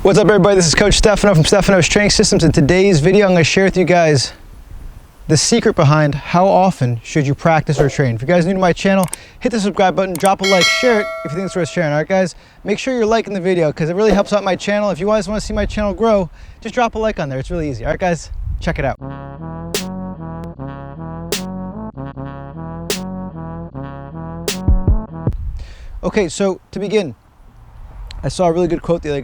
What's up, everybody? This is Coach Stefano from Stefano's Training Systems. In today's video, I'm going to share with you guys the secret behind how often should you practice or train. If you guys are new to my channel, hit the subscribe button, drop a like, share it if you think it's worth sharing. All right, guys, make sure you're liking the video because it really helps out my channel. If you guys want to see my channel grow, just drop a like on there. It's really easy. All right, guys, check it out. Okay, so to begin, I saw a really good quote the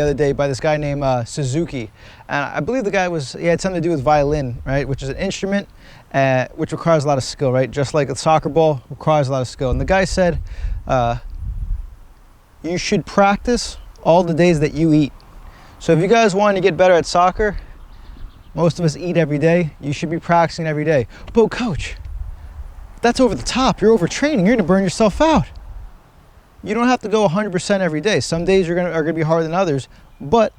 other day by this guy named Suzuki, and I believe the guy he had something to do with violin, right? Which is an instrument which requires a lot of skill, right? Just like a soccer ball requires a lot of skill. And the guy said, you should practice all the days that you eat. So if you guys want to get better at soccer, most of us eat every day. You should be practicing every day. But coach, that's over the top. You're overtraining. You're gonna burn yourself out. You don't have to go 100% every day. Some days are gonna be harder than others, but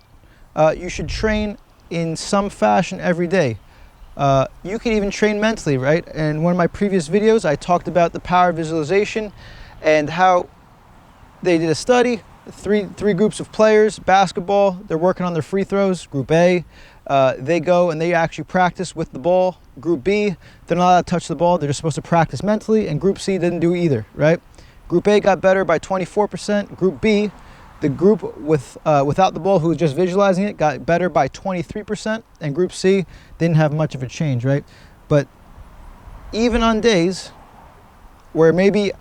you should train in some fashion every day. You can even train mentally, right? In one of my previous videos, I talked about the power of visualization and how they did a study. Three groups of players, basketball, they're working on their free throws. Group A, they go and they actually practice with the ball. Group B, they're not allowed to touch the ball. They're just supposed to practice mentally. And Group C didn't do either, right? Group A got better by 24%. Group B, the group without the ball who was just visualizing it, got better by 23%. And Group C didn't have much of a change, right? But even on days where maybe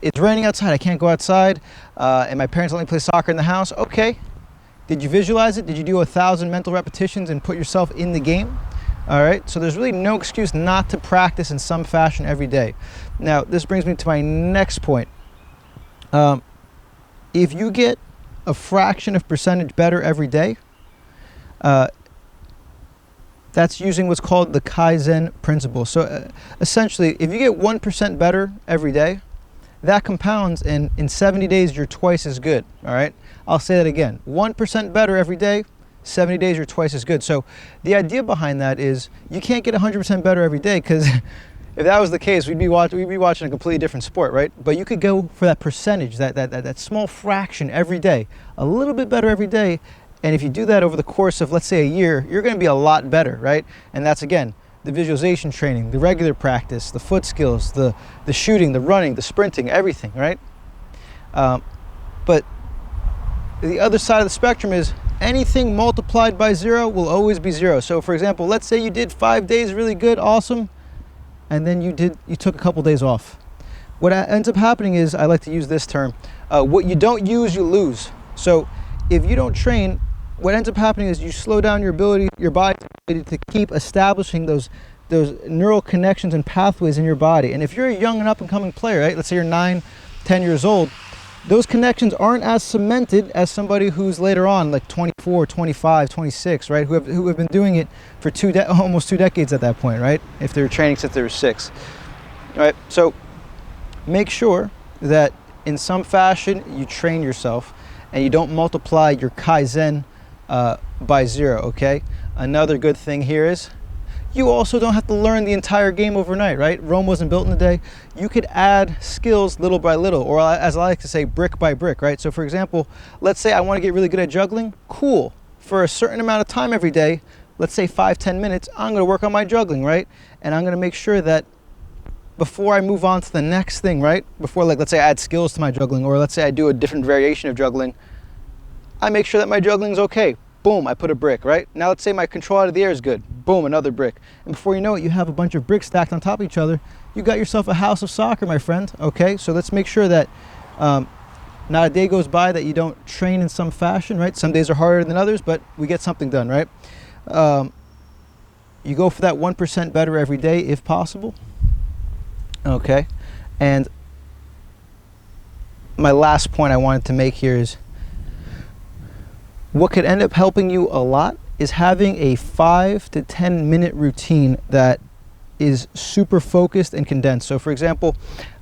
it's raining outside, I can't go outside, and my parents let me play soccer in the house, okay. Did you visualize it? Did you do 1,000 mental repetitions and put yourself in the game? All right, so there's really no excuse not to practice in some fashion every day. Now, this brings me to my next point. If you get a fraction of percentage better every day, that's using what's called the Kaizen principle. So essentially, if you get 1% better every day, that compounds, and in 70 days, you're twice as good, all right? I'll say that again. 1% better every day, 70 days, you're twice as good. So the idea behind that is you can't get 100% better every day, because if that was the case, we'd be watching a completely different sport, right? But you could go for that percentage, that small fraction every day, a little bit better every day. And if you do that over the course of, let's say, a year, you're going to be a lot better, right? And that's, again, the visualization training, the regular practice, the foot skills, the shooting, the running, the sprinting, everything, right? But the other side of the spectrum is anything multiplied by 0 will always be 0. So, for example, let's say you did 5 days really good, awesome, and then you took a couple days off. What ends up happening is, I like to use this term, what you don't use, you lose. So if you don't train, what ends up happening is you slow down your body's ability to keep establishing those neural connections and pathways in your body. And if you're a young and up and coming player, right, let's say you're 9, 10 years old, those connections aren't as cemented as somebody who's later on, like 24, 25, 26, right? Who have been doing it for almost 2 decades at that point, right? If they're training since they were 6, all right? So make sure that in some fashion you train yourself and you don't multiply your Kaizen by 0, okay? Another good thing here is you also don't have to learn the entire game overnight, right? Rome wasn't built in a day. You could add skills little by little, or as I like to say, brick by brick, right? So for example, let's say I want to get really good at juggling. Cool. For a certain amount of time every day, let's say 5-10 minutes, I'm going to work on my juggling, right? And I'm going to make sure that before I move on to the next thing, right? Before, like, let's say I add skills to my juggling, or let's say I do a different variation of juggling, I make sure that my juggling is okay. Boom, I put a brick, right? Now let's say my control out of the air is good. Boom, another brick. And before you know it, you have a bunch of bricks stacked on top of each other. You got yourself a house of soccer, my friend, okay? So let's make sure that not a day goes by that you don't train in some fashion, right? Some days are harder than others, but we get something done, right? You go for that 1% better every day if possible, okay? And my last point I wanted to make here is, what could end up helping you a lot is having a 5 to 10 minute routine that is super focused and condensed. So for example,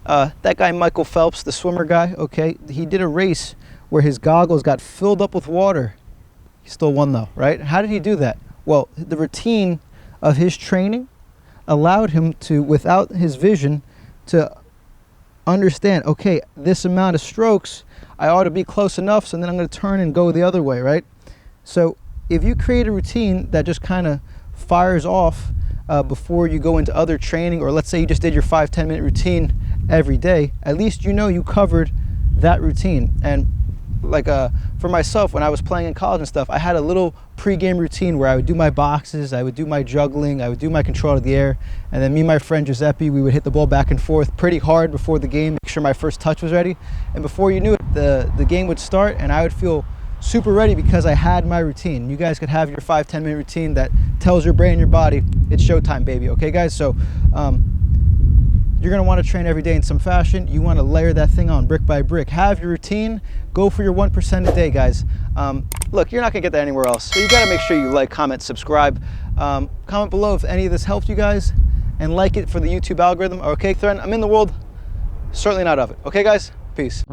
that guy Michael Phelps, the swimmer guy, okay, he did a race where his goggles got filled up with water. He still won though, right? How did he do that? Well, the routine of his training allowed him to, without his vision, to understand, okay, this amount of strokes, I ought to be close enough, so then I'm going to turn and go the other way, right? So if you create a routine that just kind of fires off before you go into other training, or let's say you just did your 5-10 minute routine every day, at least you know you covered that routine. And like for myself, when I was playing in college and stuff, I had a little pre-game routine where I would do my boxes, I would do my juggling, I would do my control out of the air, and then me and my friend Giuseppe, we would hit the ball back and forth pretty hard before the game, make sure my first touch was ready. And before you knew it, the game would start and I would feel super ready because I had my routine. You guys could have your 5-10 minute routine that tells your brain and your body it's showtime, baby. Okay guys, so you're gonna want to train every day in some fashion. You want to layer that thing on brick by brick. Have your routine, go for your 1% a day, guys. Look, you're not gonna get that anywhere else, so you gotta make sure you like, comment, subscribe. Comment below if any of this helped you guys, and like it for the YouTube algorithm. Okay, I'm in the world, certainly not of it. Okay guys, peace.